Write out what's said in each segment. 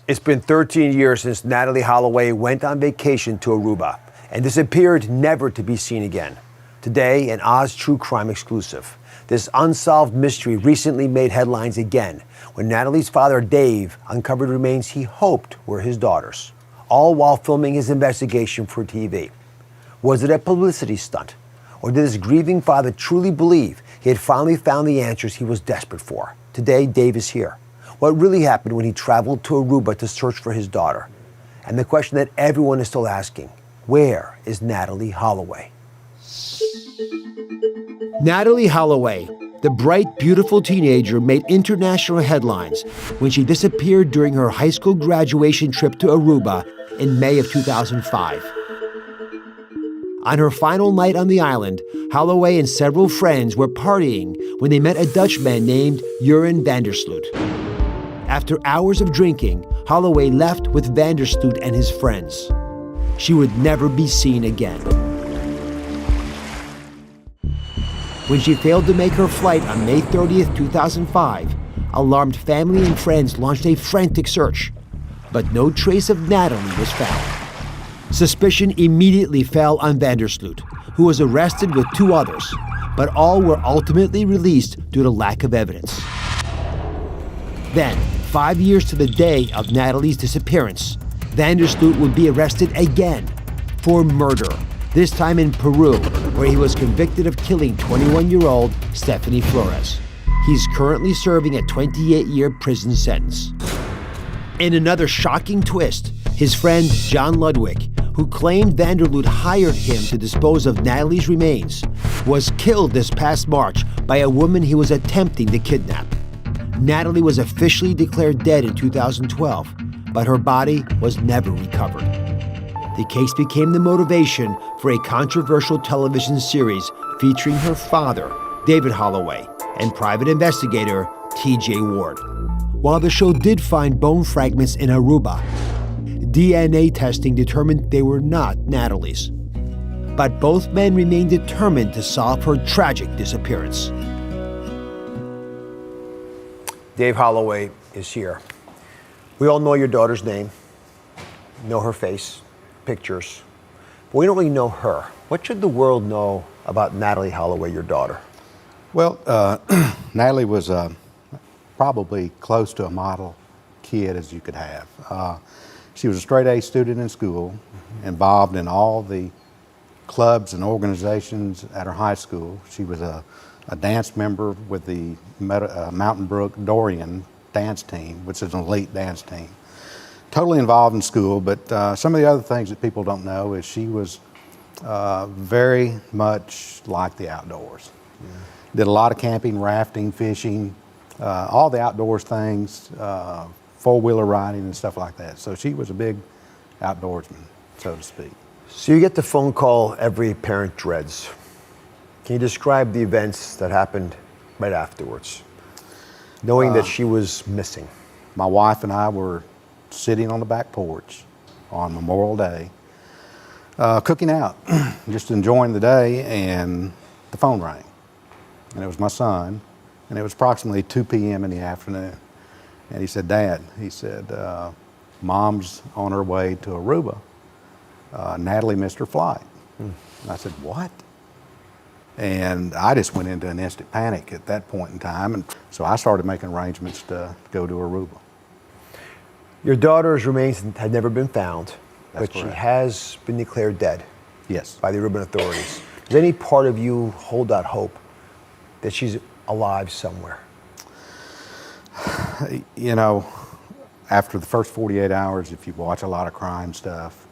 It's been 13 years since Natalee Holloway went on vacation to Aruba and disappeared, never to be seen again. Today, an Oz True Crime exclusive. This unsolved mystery recently made headlines again when Natalee's father, Dave, uncovered remains he hoped were his daughter's, all while filming his investigation for TV. Was it a publicity stunt? Or did his grieving father truly believe he had finally found the answers he was desperate for? Today, Dave is here. What really happened when he traveled to Aruba to search for his daughter? And the question that everyone is still asking, where is Natalee Holloway? Natalee Holloway, the bright, beautiful teenager, made international headlines when she disappeared during her high school graduation trip to Aruba in May of 2005. On her final night on the island, Holloway and several friends were partying when they met a Dutchman named Jeroen van der Sloot. After hours of drinking, Holloway left with van der Sloot and his friends. She would never be seen again. When she failed to make her flight on May 30th, 2005, alarmed family and friends launched a frantic search, but no trace of Natalee was found. Suspicion immediately fell on van der Sloot, who was arrested with two others, but all were ultimately released due to lack of evidence. Then, 5 years to the day of Natalee's disappearance, van der Sloot would be arrested again for murder, this time in Peru, where he was convicted of killing 21-year-old Stephanie Flores. He's currently serving a 28-year prison sentence. In another shocking twist, his friend John Ludwig, who claimed van der Sloot hired him to dispose of Natalee's remains, was killed this past March by a woman he was attempting to kidnap. Natalee was officially declared dead in 2012, but her body was never recovered. The case became the motivation for a controversial television series featuring her father, David Holloway, and private investigator T.J. Ward. While the show did find bone fragments in Aruba, DNA testing determined they were not Natalee's. But both men remained determined to solve her tragic disappearance. Dave Holloway is here. We all know your daughter's name, know her face, pictures, but we don't really know her. What should the world know about Natalee Holloway, your daughter? Well, Natalee was probably close to a model kid as you could have. She was a straight A student in school, involved in all the clubs and organizations at her high school. She was a dance member with the Mountain Brook Dorian dance team, which is an elite dance team. Totally involved in school, but some of the other things that people don't know is she was very much like the outdoors. Yeah. Did a lot of camping, rafting, fishing, all the outdoors things, four-wheeler riding and stuff like that. So she was a big outdoorsman, so to speak. So you get the phone call every parent dreads. Can you describe the events that happened right afterwards, knowing that she was missing? My wife and I were sitting on the back porch on Memorial Day, cooking out, just enjoying the day, and the phone rang. And it was my son, and it was approximately 2 p.m. in the afternoon. And he said, "Dad," he said, "Mom's on her way to Aruba. Natalee missed her flight." And I said, "What?" And I just went into an instant panic at that point in time. And so I started making arrangements to go to Aruba. Your daughter's remains had never been found, but correct. She has been declared dead. Yes. By the Aruban authorities. Does any part of you hold out hope that she's alive somewhere? You know, after the first 48 hours, if you watch a lot of crime stuff,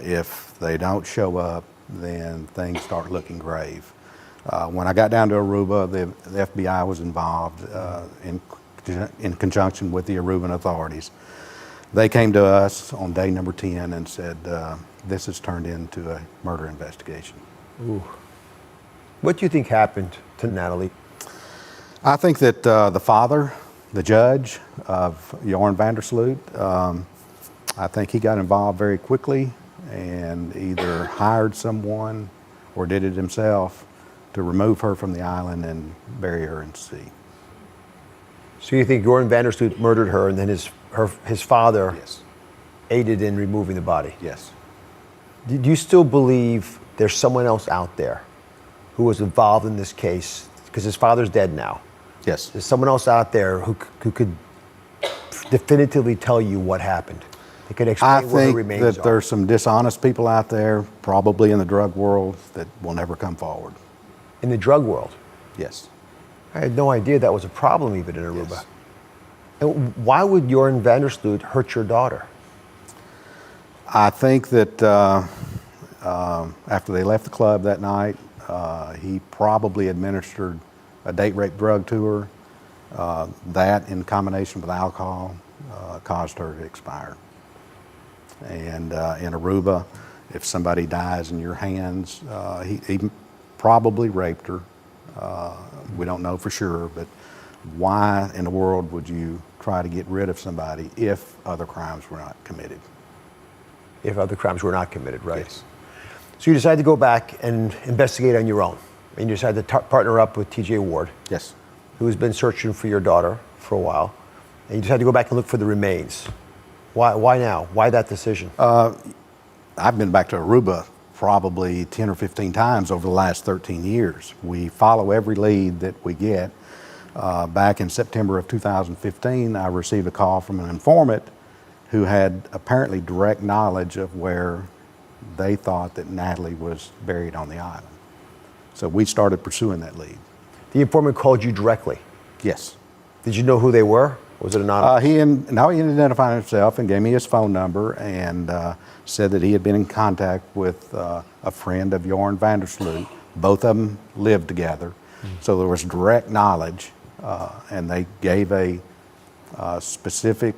if they don't show up, then things start looking grave. When I got down to Aruba, the FBI was involved in conjunction with the Aruban authorities. They came to us on day number 10 and said, this has turned into a murder investigation. Ooh. What do you think happened to Natalee? I think that the father, the judge of Jeroen van der Sloot, I think he got involved very quickly and either hired someone or did it himself to remove her from the island and bury her in the sea. So you think Jeroen van der Sloot murdered her and then his father Yes. aided in removing the body. Yes. Do you still believe there's someone else out there who was involved in this case? Because his father's dead now. Yes. There's someone else out there who could definitively tell you what happened. They could I explain where the think remains that are. there's some dishonest people out there, probably in the drug world, that will never come forward. In the drug world. Yes. I had no idea that was a problem even in Aruba. Yes. And why would Joran Vandersloot hurt your daughter? I think that after they left the club that night, he probably administered a date rape drug to her. That, in combination with alcohol, caused her to expire. And in Aruba, if somebody dies in your hands, he probably raped her. We don't know for sure, but why in the world would you try to get rid of somebody if other crimes were not committed? If other crimes were not committed, right? Yes. So you decided to go back and investigate on your own. And you decided to partner up with TJ Ward, Yes. who's been searching for your daughter for a while. And you decided to go back and look for the remains. Why now? Why that decision? I've been back to Aruba probably 10 or 15 times over the last 13 years. We follow every lead that we get. Back in September of 2015, I received a call from an informant who had apparently direct knowledge of where they thought that Natalee was buried on the island. So we started pursuing that lead. The informant called you directly. Yes. Did you know who they were? Was it anonymous? He identified himself and gave me his phone number and said that he had been in contact with a friend of Joran Vandersloot. Both of them lived together. So there was direct knowledge, and they gave a specific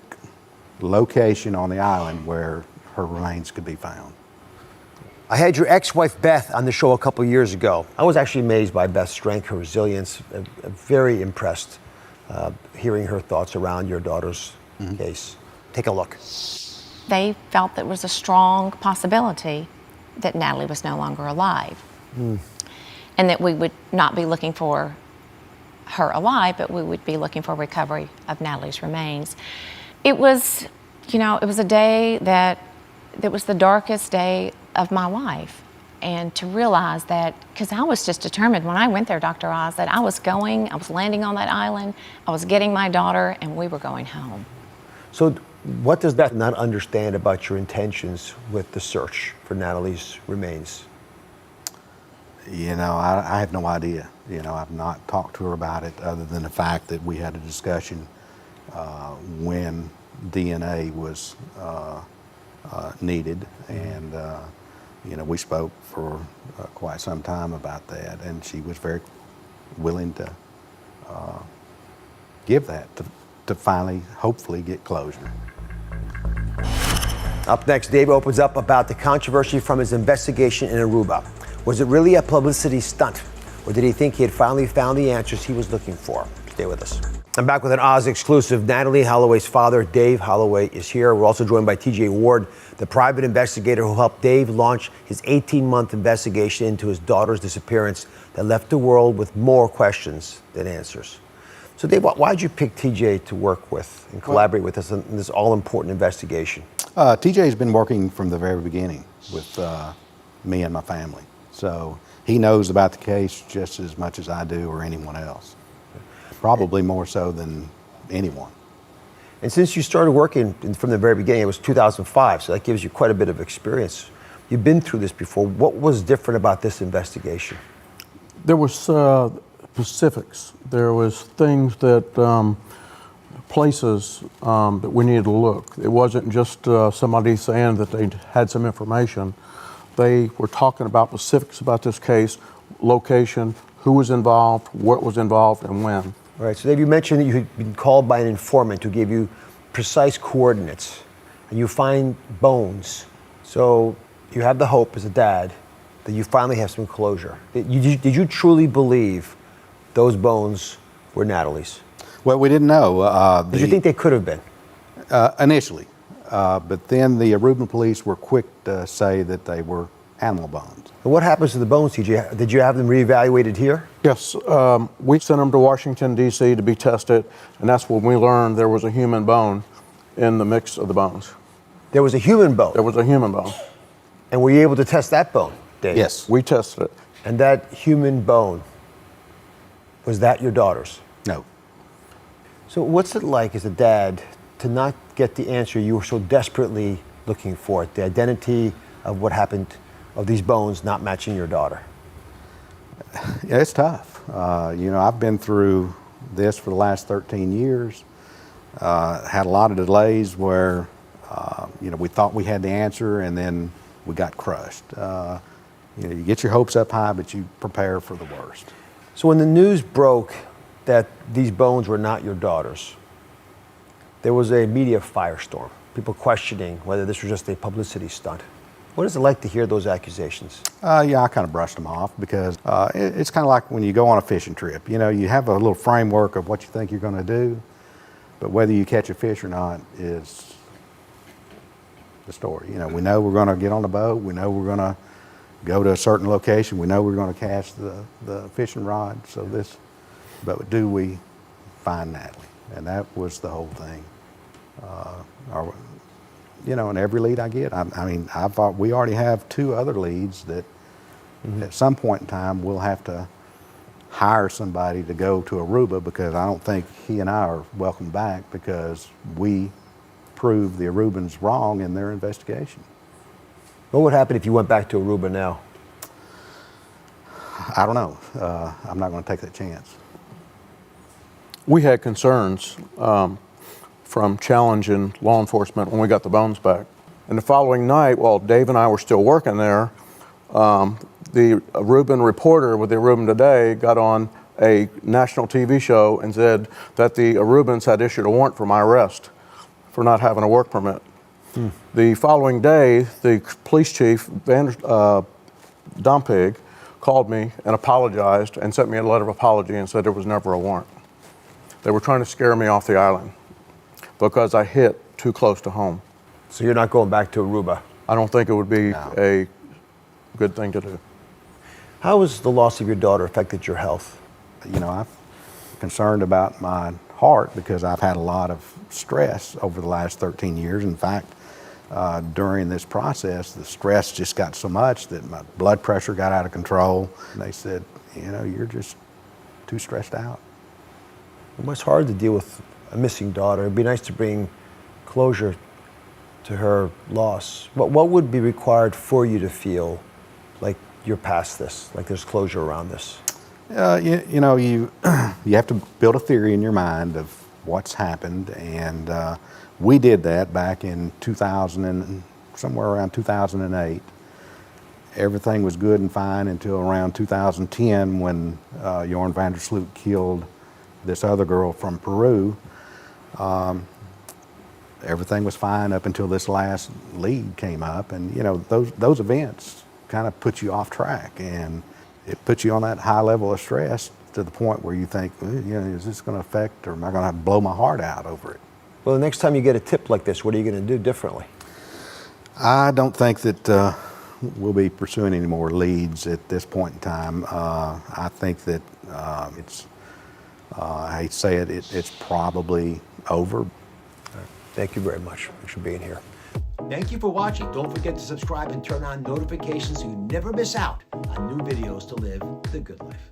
location on the island where her remains could be found. I had your ex-wife Beth on the show a couple years ago. I was actually amazed by Beth's strength, her resilience, very impressed hearing her thoughts around your daughter's case. Take a look. They felt that it was a strong possibility that Natalee was no longer alive. And that we would not be looking for her alive, but we would be looking for recovery of Natalee's remains. It was, it was a day that was the darkest day of my life. And to realize that, because I was just determined when I went there, Dr. Oz, that I was landing on that island, I was getting my daughter, and we were going home. So what does Beth not understand about your intentions with the search for Natalee's remains? I have no idea. I've not talked to her about it other than the fact that we had a discussion when DNA was needed, and we spoke for quite some time about that, and she was very willing to give that to finally, hopefully, get closure. Up next, Dave opens up about the controversy from his investigation in Aruba. Was it really a publicity stunt, or did he think he had finally found the answers he was looking for? Stay with us. I'm back with an Oz exclusive. Natalee Holloway's father, Dave Holloway, is here. We're also joined by TJ Ward, the private investigator who helped Dave launch his 18-month investigation into his daughter's disappearance that left the world with more questions than answers. So Dave, why did you pick TJ to work with and collaborate with us in this all-important investigation? TJ's been working from the very beginning with me and my family. So he knows about the case just as much as I do or anyone else. Probably more so than anyone. And since you started working from the very beginning, it was 2005, so that gives you quite a bit of experience. You've been through this before. What was different about this investigation? There was specifics. There was things that, places that we needed to look. It wasn't just somebody saying that they had some information. They were talking about specifics about this case, location, who was involved, what was involved, and when. All right, so Dave, you mentioned that you had been called by an informant who gave you precise coordinates, and you find bones. So you have the hope as a dad that you finally have some closure. Did you truly believe those bones were Natalee's? Well, we didn't know. Did you think they could have been? Initially. But then the Aruban police were quick to say that they were animal bones. And what happens to the bones, TJ? Did you have them reevaluated here? Yes, we sent them to Washington, D.C. to be tested, and that's when we learned there was a human bone in the mix of the bones. There was a human bone. There was a human bone. And were you able to test that bone, Dave? Yes. We tested it. And that human bone, was that your daughter's? No. So what's it like as a dad to not get the answer you were so desperately looking for, the identity of what happened, of these bones not matching your daughter? Yeah, it's tough. I've been through this for the last 13 years. Had a lot of delays where, we thought we had the answer and then we got crushed. You get your hopes up high, but you prepare for the worst. So when the news broke that these bones were not your daughter's, there was a media firestorm, people questioning whether this was just a publicity stunt. What is it like to hear those accusations? Yeah, I kind of brushed them off because it's kind of like when you go on a fishing trip. You have a little framework of what you think you're going to do, but whether you catch a fish or not is the story. We know we're going to get on the boat. We know we're going to go to a certain location. We know we're going to cast the fishing rod. But do we find Natalee? And that was the whole thing. And every lead I get, I thought we already have 2 other leads that at some point in time we'll have to hire somebody to go to Aruba, because I don't think he and I are welcome back because we proved the Arubans wrong in their investigation. What would happen if you went back to Aruba now? I don't know. I'm not going to take that chance. We had concerns from challenging law enforcement when we got the bones back. And the following night, while Dave and I were still working there, the Aruban reporter with the Aruban Today got on a national TV show and said that the Arubans had issued a warrant for my arrest for not having a work permit. The following day, the police chief, Dompig, called me and apologized and sent me a letter of apology and said there was never a warrant. They were trying to scare me off the island because I hit too close to home. So you're not going back to Aruba? I don't think it would be a good thing to do. How has the loss of your daughter affected your health? I'm concerned about my heart because I've had a lot of stress over the last 13 years. In fact, during this process, the stress just got so much that my blood pressure got out of control. And they said, you're just too stressed out. It's hard to deal with a missing daughter. It'd be nice to bring closure to her loss. What would be required for you to feel like you're past this, like there's closure around this? You have to build a theory in your mind of what's happened, and we did that back in 2000 and somewhere around 2008. Everything was good and fine until around 2010 when Jorn van der Sloot killed this other girl from Peru. Everything was fine up until this last lead came up, and those events kind of put you off track, and it puts you on that high level of stress to the point where you think, is this going to affect, or am I going to have to blow my heart out over it? Well, the next time you get a tip like this, what are you going to do differently? I don't think that we'll be pursuing any more leads at this point in time. I think that I hate to say it, it's probably over. Thank you very much. Thanks for being here. Thank you for watching. Don't forget to subscribe and turn on notifications so you never miss out on new videos to live the good life.